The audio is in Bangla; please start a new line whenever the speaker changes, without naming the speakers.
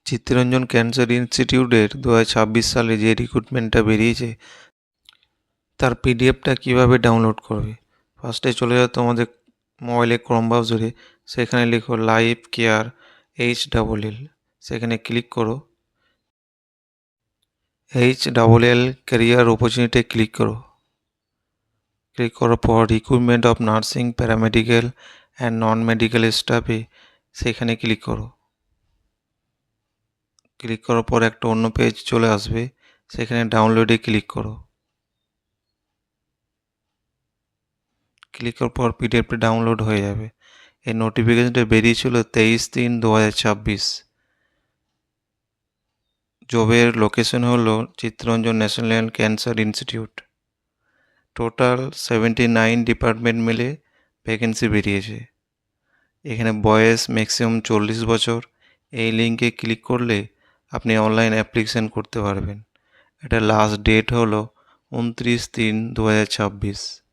চিত্তরঞ্জন ক্যান্সার ইনস্টিটিউটের 2026 সালে যে রিক্রুটমেন্টটা বেরিয়েছে তার পিডিএফটা কিভাবে ডাউনলোড করবে। ফার্স্টে চলে যাও তোমাদের মোবাইলে ক্রোম ব্রাউজারে, সেখানে লিখো লাইফ কেয়ার HLL, সেখানে ক্লিক করো। HLL ক্যারিয়ার অপরচুনিটি ক্লিক করো। ক্লিক করার পর recruitment of nursing, paramedical and non medical স্টাফে সেখানে ক্লিক করো। ক্লিক করার পর একটা অন্য পেজ চলে আসবে, সেখানে ডাউনলোডে ক্লিক করো। ক্লিক করার পর পিডিএফটা ডাউনলোড হয়ে যাবে। এই নোটিফিকেশনটা বেরিয়েছিল 23/3/2026। জবের লোকেশন হলো Chittaranjan national cancer institute. Total 79 department মিলে ভ্যাকেন্সি বেরিয়েছে। এখানে বয়স ম্যাক্সিমাম 40 বছর। এই লিঙ্কে ক্লিক করলে আপনি অনলাইন অ্যাপ্লিকেশান করতে পারবেন। এটা লাস্ট ডেট হলো 29/3/2026।